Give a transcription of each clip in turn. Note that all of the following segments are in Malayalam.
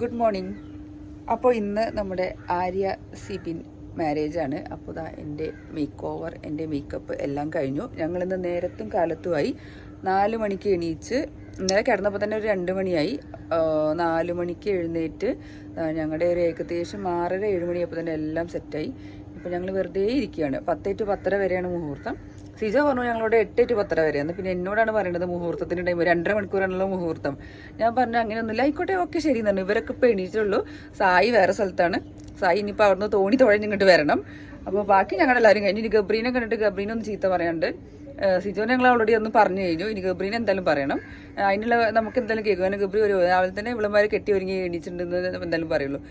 Good morning. അപ്പോൾ ഇന്ന് നമ്മുടെ ആര്യ സിബിൻ മാരേജാണ്. അപ്പോൾ ഇതാ എൻ്റെ മേക്ക് ഓവർ, എൻ്റെ മേക്കപ്പ് എല്ലാം കഴിഞ്ഞു. ഞങ്ങളിന്ന് നേരത്തും കാലത്തുമായി 4 മണിക്ക് എണീച്ച്, ഇന്നലെ കിടന്നപ്പോൾ തന്നെ ഒരു 2 മണിയായി. 4 മണിക്ക് എഴുന്നേറ്റ് ഞങ്ങളുടെ ഒരു ഏകദേശം 6:30-7 മണിയപ്പോൾ തന്നെ എല്ലാം സെറ്റായി. ഇപ്പോൾ ഞങ്ങൾ വെറുതെ ഇരിക്കുകയാണ്. 10 to 10:30 വരെയാണ് മുഹൂർത്തം. സിജ പറഞ്ഞു ഞങ്ങളോട് 8 to 10:30 വരെയാണ്. പിന്നെ എന്നോടാണ് പറയേണ്ടത് മുഹൂർത്തത്തിൻ്റെ ടൈം 2.5 മണിക്കൂറാണല്ലോ മുഹൂർത്തം. ഞാൻ പറഞ്ഞു അങ്ങനെയൊന്നുമില്ല, ആയിക്കോട്ടെ ഓക്കെ ശരി എന്ന് പറഞ്ഞു. ഇവരൊക്കെ ഇപ്പോൾ എണീറ്റുള്ളൂ. സായി വേറെ സ്ഥലത്താണ്. സായി ഇനിയിപ്പോൾ അവിടുന്ന് തോണി തുഴഞ്ഞിങ്ങോട്ട് വരണം. അപ്പോൾ ബാക്കി ഞങ്ങളെല്ലാവരും കഴിഞ്ഞു. ഇനി ഗബ്രീനെ കണ്ടിട്ട് ഗബ്രീനൊന്ന് ചീത്ത പറയാണ്ട്. സിജോനെ ഞങ്ങൾ ഓൾറെഡി ഒന്ന് പറഞ്ഞു കഴിഞ്ഞു. ഇനി ഗബ്രീനെ എന്തായാലും പറയണം. അതിനുള്ള നമുക്ക് എന്തായാലും കേൾക്കും. കാരണം ഗബ്രി ഒരു രാവിലെ തന്നെ ഇവിളമാർ കെട്ടി ഒരുങ്ങി എണീച്ചിട്ടുണ്ടെന്ന് എന്തായാലും പറയുള്ളൂ.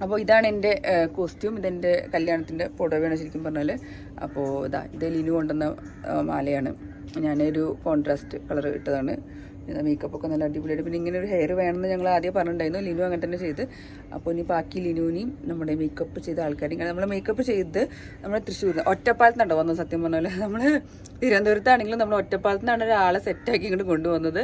അപ്പോൾ ഇതാണ് എൻ്റെ കോസ്റ്റ്യൂം. ഇതെൻ്റെ കല്യാണത്തിൻ്റെ പുടവയാണ് ശരിക്കും പറഞ്ഞാൽ. അപ്പോൾ ഇത് ലിനു കൊണ്ടുവന്ന മാലയാണ്. ഞാനൊരു കോൺട്രാസ്റ്റ് കളർ ഇട്ടതാണ്. മേക്കപ്പൊക്കെ നല്ല അടിപൊളിയായിട്ട്. പിന്നെ ഇങ്ങനെ ഒരു ഹെയർ വേണമെന്ന് ഞങ്ങൾ ആദ്യം പറഞ്ഞിട്ടുണ്ടായിരുന്നു. ലിനു അങ്ങനെ തന്നെ ചെയ്ത്. അപ്പോൾ ഇനി ബാക്കി ലിനുവിനെയും നമ്മുടെ മേക്കപ്പ് ചെയ്ത ആൾക്കാരെയും കാരണം നമ്മൾ മേക്കപ്പ് ചെയ്ത് നമ്മൾ തൃശ്ശൂർ ഒറ്റപ്പാലത്തുണ്ടോ വന്നത്. സത്യം പറഞ്ഞാൽ നമ്മൾ തിരുവനന്തപുരത്താണെങ്കിലും നമ്മൾ ഒറ്റപ്പാലത്ത് നിന്നാണ് ഒരാളെ സെറ്റാക്കി ഇങ്ങോട്ട് കൊണ്ടുവന്നത്.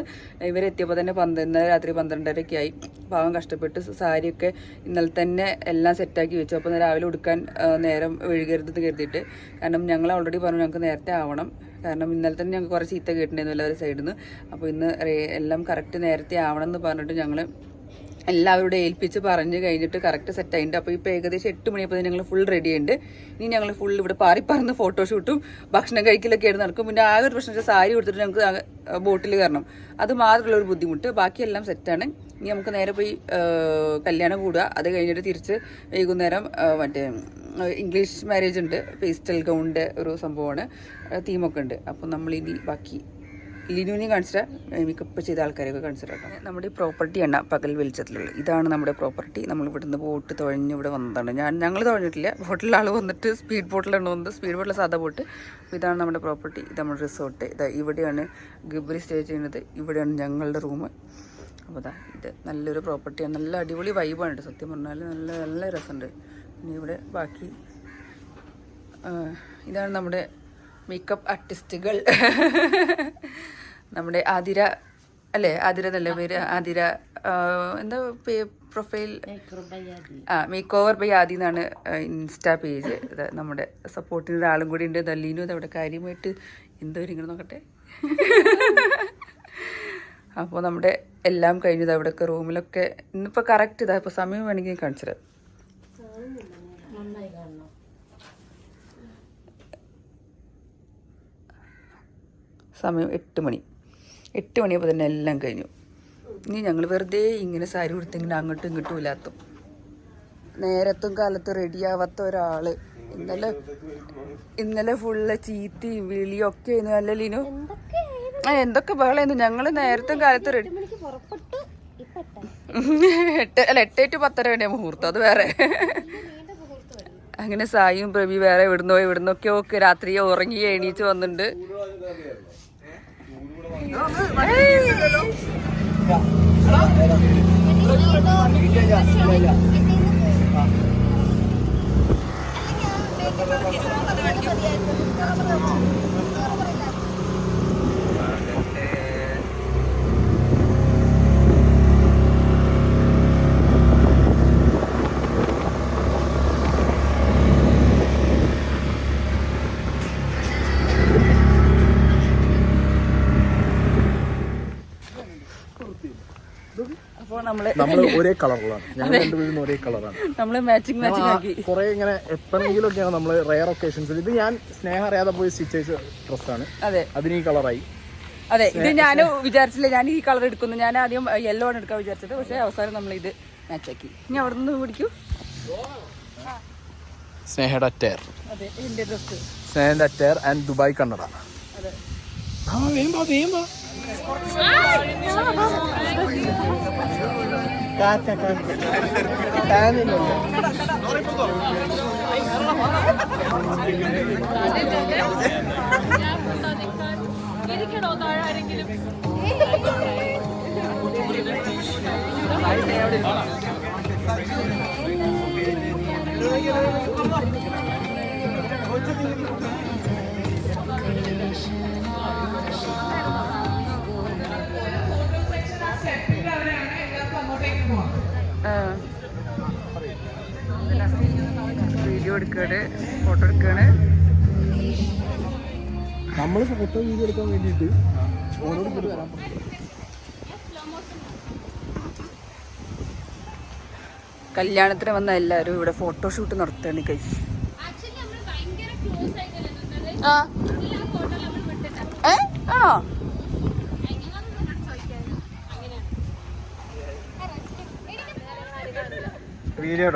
ഇവരെത്തിയപ്പോൾ തന്നെ ഇന്നലെ രാത്രി 12:30 ആയി. പാവം കഷ്ടപ്പെട്ട് സാരിയൊക്കെ ഇന്നലെ തന്നെ എല്ലാം സെറ്റാക്കി വെച്ചു. അപ്പോൾ രാവിലെ ഉടുക്കാൻ നേരം വൈകരുതെന്ന് കരുതിയിട്ട്. കാരണം ഞങ്ങൾ ഓൾറെഡി പറഞ്ഞു ഞങ്ങൾക്ക് നേരത്തെ ആവണം. കാരണം ഇന്നലെ തന്നെ ഞങ്ങൾക്ക് കുറച്ച് ചീത്ത കേട്ടിട്ടുണ്ടായിരുന്നു എല്ലാവരും സൈഡിൽ നിന്ന്. അപ്പോൾ ഇന്ന് എല്ലാം കറക്റ്റ് നേരത്തെ ആവണം എന്ന് പറഞ്ഞിട്ട് ഞങ്ങൾ എല്ലാവരോടും ഏൽപ്പിച്ച് പറഞ്ഞ് കഴിഞ്ഞിട്ട് കറക്റ്റ് സെറ്റായിട്ടുണ്ട്. അപ്പോൾ ഇപ്പോൾ ഏകദേശം 8 മണിയപ്പോൾ ഞങ്ങൾ ഫുൾ റെഡി ഉണ്ട്. ഇനി ഞങ്ങൾ ഫുൾ ഇവിടെ പാറിപ്പറന്ന് ഫോട്ടോഷൂട്ടും ഭക്ഷണം കഴിക്കലൊക്കെ ആയിട്ട് നടക്കും. പിന്നെ ആകെ ഒരു പ്രശ്നം സാരി കൊടുത്തിട്ട് ഞങ്ങൾക്ക് ബോട്ടിൽ കയറണം. അത് മാത്രമുള്ള ഒരു ബുദ്ധിമുട്ട്. ബാക്കിയെല്ലാം സെറ്റാണ്. ഇനി നമുക്ക് നേരെ പോയി കല്യാണം കൂടുക. അത് കഴിഞ്ഞിട്ട് തിരിച്ച് വൈകുന്നേരം മറ്റേ ഇംഗ്ലീഷ് മാരേജ് ഉണ്ട്. പേസ്റ്റൽ ഗൗണിൻ്റെ ഒരു സംഭവമാണ്. തീമൊക്കെ ഉണ്ട്. അപ്പോൾ നമ്മളിനി ബാക്കി ലിനുവിനെ കാണിച്ചിട്ട് മേക്കപ്പ് ചെയ്ത ആൾക്കാരെയൊക്കെ കാണിച്ചിട്ട് കേട്ടോ. നമ്മുടെ ഈ പ്രോപ്പർട്ടിയാണ് പകൽ വെളിച്ചത്തിലുള്ളത്. ഇതാണ് നമ്മുടെ പ്രോപ്പർട്ടി. നമ്മൾ ഇവിടുന്ന് ബോട്ട് തുഴഞ്ഞ് ഇവിടെ വന്നതാണ്. ഞങ്ങൾ തുഴഞ്ഞിട്ടില്ല. ബോട്ടിലെ ആൾ വന്നിട്ട് സ്പീഡ് ബോട്ടിലാണ് വന്നത്. സ്പീഡ് ബോട്ടിലെ സാധാ ബോട്ട്. അപ്പോൾ ഇതാണ് നമ്മുടെ പ്രോപ്പർട്ടി. ഇത് നമ്മുടെ റിസോർട്ട്. ഇവിടെയാണ് ഗബ്രി സ്റ്റേ ചെയ്യുന്നത്. ഇവിടെയാണ് ഞങ്ങളുടെ റൂം. അപ്പോൾ ഇത് നല്ലൊരു പ്രോപ്പർട്ടിയാണ്. നല്ല അടിപൊളി വൈബാണ് കേട്ടോ. സത്യം പറഞ്ഞാൽ നല്ല നല്ല രസമുണ്ട്. പിന്നെ ഇവിടെ ബാക്കി ഇതാണ് നമ്മുടെ മേക്കപ്പ് ആർട്ടിസ്റ്റുകൾ. നമ്മുടെ ആതിര അല്ലേ, ആതിര എന്നല്ലേ പേര്? ആതിര എന്താ പ്രൊഫൈൽ? മേക്ക് ഓവർ ബൈ ആദി എന്നാണ് ഇൻസ്റ്റാ പേജ്. ഇത് നമ്മുടെ സപ്പോർട്ടിന് ഒരാളും കൂടി ഉണ്ട്. ദല്ലീനും ഇതവിടെ കാര്യമായിട്ട് എന്തോ ഇങ്ങനെ നോക്കട്ടെ. അപ്പോൾ നമ്മുടെ എല്ലാം കഴിഞ്ഞത് അവിടെയൊക്കെ റൂമിലൊക്കെ ഇന്നിപ്പോൾ കറക്റ്റ് ഇതാ. ഇപ്പോൾ സമയം വേണമെങ്കിൽ കാണിച്ചത്. സമയം 8 മണി. 8 മണിയപ്പോൾ തന്നെ എല്ലാം കഴിഞ്ഞു. ഇനി ഞങ്ങൾ വെറുതെ ഇങ്ങനെ സാരി കൊടുത്തിങ്ങനെ അങ്ങോട്ടും ഇങ്ങോട്ടും ഇല്ലാത്തും നേരത്തും കാലത്തും റെഡിയാവാത്ത ഒരാൾ. ഇന്നലെ ഫുള്ള് ചീത്തയും വിളിയും ഒക്കെ ആയിരുന്നു. അല്ല ലിനു? എന്തൊക്കെ ബഹളായിരുന്നു. ഞങ്ങൾ നേരത്തും കാലത്തും റെഡി 8 to 10:30 വേണേ മുഹൂർത്തം. അത് വേറെ. അങ്ങനെ സായിയും പ്രവി വേറെ ഇവിടുന്നൊക്കെ ഒക്കെ രാത്രി ഉറങ്ങി എണീച്ച് വന്നിട്ടുണ്ട്. നമ്മള് ഒരേ കളറിലാണ്. ഞങ്ങൾ രണ്ടുപേരും ഒരേ കളറാണ്. നമ്മള് മാച്ചിങ് ആക്കി കുറെ ഇങ്ങനെ എപ്പോഴെങ്കിലും ഒക്കെയാണ് നമ്മള് റെയർ ഒക്കേഷൻസിൽ. ഇത് ഞാൻ സ്നേഹം അറിയാതെ പോയി സ്റ്റിച്ച് ചെയ്ത ഡ്രസ്സാണ്. അതെ, അതിന് ഈ കളറായി. അതെ, ഇത് ഞാൻ വിചാരിച്ചില്ല. ഞാൻ ഈ കളർ എടുക്കുന്നു. ഞാൻ ആദ്യം യെല്ലോ ആണ് എടുക്കാൻ വിചാരിച്ചത്. പക്ഷെ അവസാനം നമ്മൾ ഇത് മാച്ചാക്കി. ഇനി അവിടെ നിന്ന് പിടിക്കൂ. സ്നേഹയുടെ അറ്റയർ. അതെ, എന്റെ ഡ്രസ്. സ്നേഹന്റെ അറ്റയർ ആൻഡ് ദുബായ് കണ്ണട. അതെ, എടുക്കാണ്, ഫോട്ടോ എടുക്കാണ്. നമ്മൾ ഫോട്ടോ വീഡിയോ എടുക്കാൻ വേണ്ടിയിട്ട് ഓരോട് കൂടി വരാൻ കല്യാണത്തിന് വന്ന എല്ലാവരും ഇവിടെ ഫോട്ടോഷൂട്ട് നടത്തുകയാണ് കൈസ്. ആ ആണോ? വീഡിയോ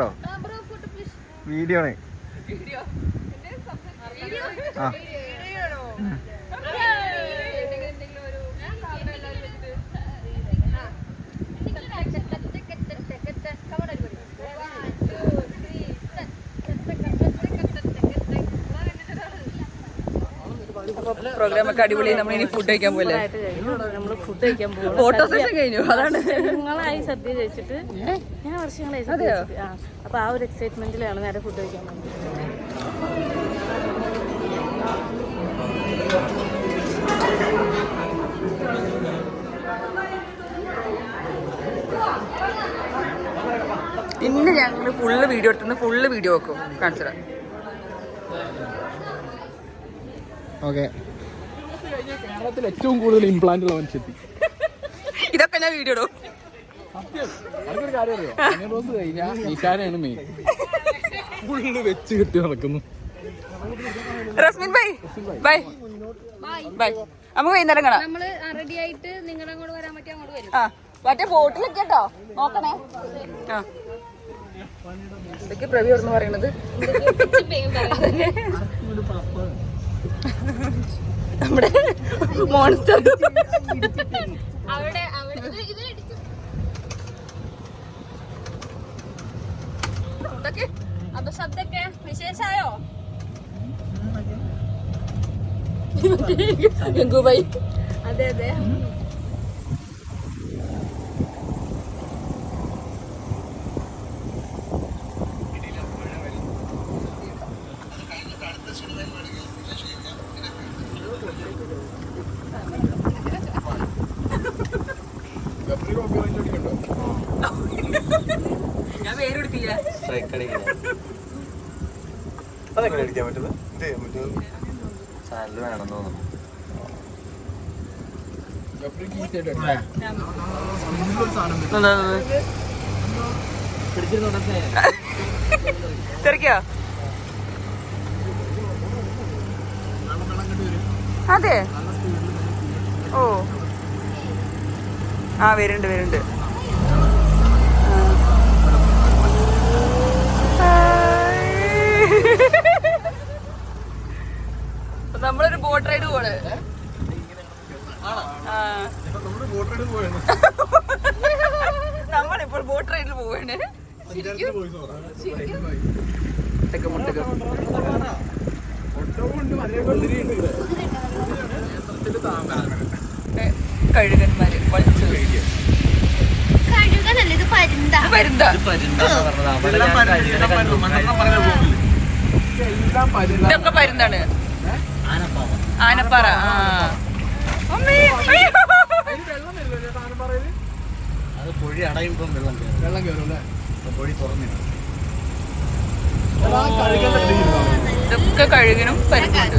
വീഡിയോ ആണ്. ആ പ്രോഗ്രാം ഒക്കെ അടിപൊളി. നമ്മൾ ഇനി ഫുഡ് കഴിക്കാൻ പോലെ ഫോട്ടോ സെഷൻ കഴിഞ്ഞു. അതാണ് വർഷങ്ങളായി സദ്യ കഴിച്ചിട്ട്, ഞാൻ വർഷങ്ങളായി സദ്യ കഴിച്ചിട്ട്. അപ്പൊ ആ ഒരു എക്സൈറ്റ്മെന്റിലാണ് നേരെ ഫുഡ് കഴിക്കാൻ പോകുന്നത്. ഇന്ന് ഞങ്ങൾ ഫുള്ള് വീഡിയോ എടുത്തുനിന്ന് ഫുള്ള് വീഡിയോ വെക്കും, കാണിച്ചു തരാം. ഓക്കെ. കേരളത്തിൽ ഏറ്റവും കൂടുതൽ ഇംപ്ലാന്റ് ഉള്ള മനുഷ്യത്തി. ഇതൊക്കെ ഞാൻ വീഡിയോ ഇടും. അതൊരു കാര്യം അറിയോ? റോസ് കഴിഞ്ഞാൽ നിഷാനാണ് മെയിൻ. ഫുള്ള് വെച്ച് കെട്ടി നടക്കുന്നു. Resmin bye bye bye. നമുക്ക് വൈകുന്നേരം കാണാം. നമ്മള് റെഡി ആയിട്ട് നിങ്ങളുടെ അങ്ങോട്ട് വരാൻ പറ്റിയ അങ്ങോട്ട് വരും. ആ മറ്റേ ബോട്ടിലൊക്കെ കേട്ടോ, നോക്കണേ. ആ ഇതൊക്കെ പ്രവി എന്ന് പറയുന്നത് നമ്മുടെ മോൺസ്റ്റർ. അപ്പൊ ശബ്ദൊക്കെ വിശേഷായോ? ഗംഗുബൈ. അതെ അതെ. ഞാൻ പേരെടുത്തില്ല. അതെങ്ങനെ അടിക്കാൻ പറ്റുന്നത്? ചാനൽ വേണമെന്ന് തോന്നുന്നു. തിരക്കോ? അതെ. ഓ ആ വരുന്നുണ്ട് വരുന്നുണ്ട്. നമ്മളൊരു ബോട്ട് റൈഡ് പോണ്. നമ്മളിപ്പോൾ ബോട്ട് റൈഡിൽ പോവാണ്. കഴുകന്മാര് വലിച്ചു ഇതൊക്കെ പരുന്താണ്. ആനപ്പാറ. ആ അത് പൊഴി അടയുമ്പം വെള്ളം കയറും. പൊഴി തുറന്നില്ല. ഇതൊക്കെ കഴുകനും പരുന്നുണ്ട്.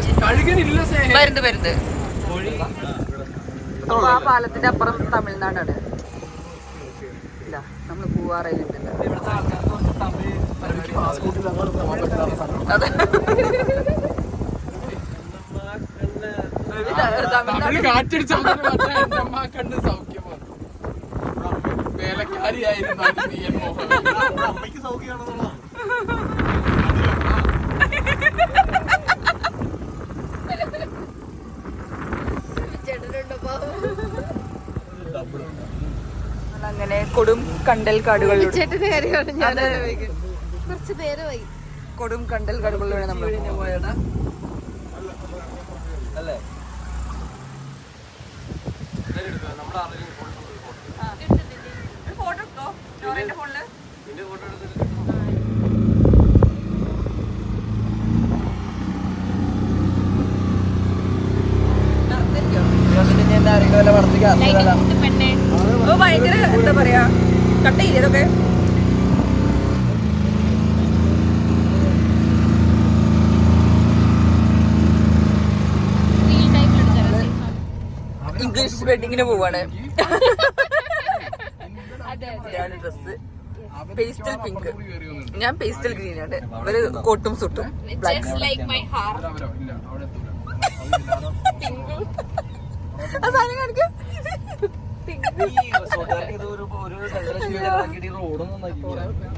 പരുന്ത് പരുന്ത്. ആ പാലത്തിന്റെ അപ്പുറം തമിഴ്നാടാണ്. ഇല്ല നമ്മള് പൂവാറയിലുണ്ടല്ലോ. കാറ്റടിച്ച കണ്ട് സൗഖ്യമാണ്. വേലക്കാരിയായിരുന്നു അമ്മയ്ക്ക് സൗഖ്യമാണെന്നുള്ള. അങ്ങനെ കൊടും കണ്ടൽ കാടുകളിലൂടെ കുറച്ച് പേര് പോയി. കൊടും കണ്ടൽ കാടുകളിലൂടെ നമ്മൾ പോയതാ. അല്ലേ? ഫോട്ടോ എടുത്തോ നോറേന്റെ ഫോണില്. ഭയങ്കര എന്താ പറയാ കട്ടയില്ലേ ഇതൊക്കെ. വെഡിങ്ങിന് പോവാണ്. ഇതാണ് ഡ്രസ്, പേസ്റ്റൽ പിങ്ക്. ഞാൻ പേസ്റ്റൽ ഗ്രീൻ ആണ്. ഇവര് കോട്ടും സുട്ടും ബ്ലാക്ക്.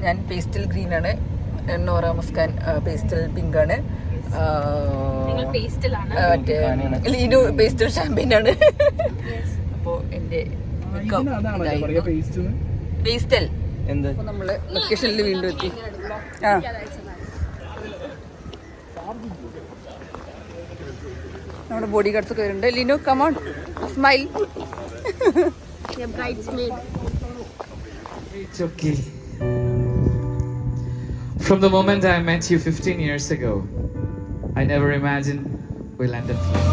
ഞാൻ പേസ്റ്റൽ ഗ്രീൻ ആണ്. നോറ മുസ്കാൻ പേസ്റ്റൽ പിങ്ക് ആണ്. മറ്റേ ലീനു പേസ്റ്റൽ ഷാമ്പയിൻ ആണ്. അപ്പോ എന്റെ പേസ്റ്റൽ നമ്മള് ലൊക്കേഷനിൽ വീണ്ടും എത്തി. ആ നമ്മുടെ ബോഡി ഗാർഡ്സ് ഒക്കെ വരുന്നുണ്ട്. Linu come on smile. It's okay. From the moment I met you 15 years ago, I never imagined we'll end up here.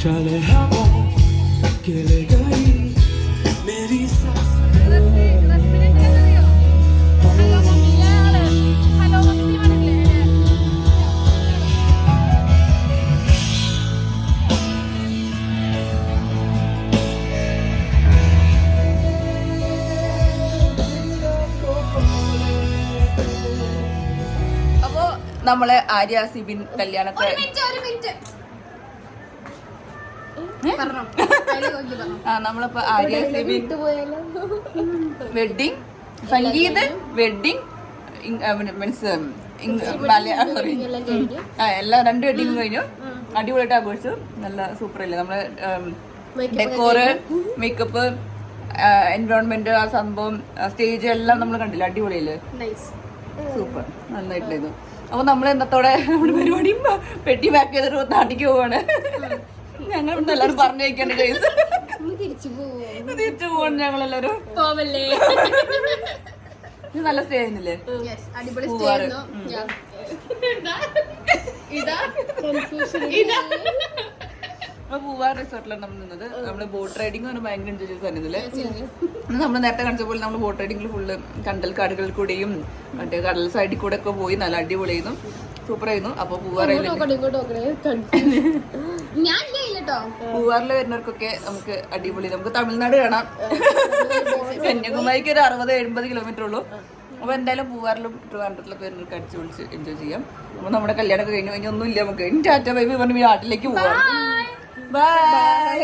चले हवा के ले गई मेरी सांस। അപ്പോ നമ്മളെ ആര്യ സിബിൻ കല്യാണത്തെ നമ്മളിപ്പോ Arya Sibin wedding sangeet wedding means sorry എല്ലാം 2 വെഡിങ്ങും കഴിഞ്ഞു. അടിപൊളിയായിട്ട് ആഘോഷിച്ചു. നല്ല സൂപ്പർ അല്ലേ നമ്മള് ഡെക്കോറ്, മേക്കപ്പ്, എൻവയോൺമെന്റ്, ആ സംഭവം, സ്റ്റേജ് എല്ലാം നമ്മൾ കണ്ടില്ല. അടിപൊളിയല്ലേ? സൂപ്പർ, നന്നായിട്ടായിരുന്നു. അപ്പൊ നമ്മൾ ഇന്നത്തോടെ നമ്മുടെ പരിപാടിയും പെട്ടി പാക്ക് ചെയ്തിട്ട് നാട്ടിക്ക് പോവാണ്. ഞങ്ങൾ ഇവിടെ എല്ലാവരും പറഞ്ഞു വയ്ക്കേണ്ട കേസ് തിരിച്ചു പോവാണ്. ഞങ്ങളെല്ലാരും നല്ല സ്റ്റേ ആയിരുന്നില്ലേ? പൂവാർ റിസോർട്ടിലാണ് നമ്മൾ നിന്നത്. നമ്മള് ബോട്ട് റൈഡിങ് ഭയങ്കര എൻജോയ് ചെയ്ത് തന്നില്ലേ? നമ്മൾ നേരത്തെ കാണിച്ച പോലെ നമ്മൾ ബോട്ട് റൈഡിങ്ങിൽ ഫുള്ള് കണ്ടൽ കാടുകളിൽ കൂടെയും മറ്റേ കടൽ സൈഡിൽ കൂടെ ഒക്കെ പോയി നല്ല അടിപൊളിയായിരുന്നു. സൂപ്പർ ആയിരുന്നു. അപ്പൊ പൂവാറിൽ വരുന്നവർക്കൊക്കെ നമുക്ക് അടിപൊളി, നമുക്ക് തമിഴ്നാട് കാണാം. കന്യാകുമാരിക്ക് ഒരു 60-70 കിലോമീറ്റർ ഉള്ളൂ. അപ്പൊ എന്തായാലും പൂവാറിലും ട്രിവാൻഡ്രത്തിലൊക്കെ വരുന്നവർക്ക് അടിച്ചു വിളിച്ച് എൻജോയ് ചെയ്യാം. അപ്പൊ നമ്മുടെ കല്യാണമൊക്കെ കഴിഞ്ഞു. ഇനി ഒന്നുമില്ല, നമുക്ക് ടാറ്റ ബൈ ബൈ പറഞ്ഞ് നാട്ടിലേക്ക് പോവാം. ബൈ.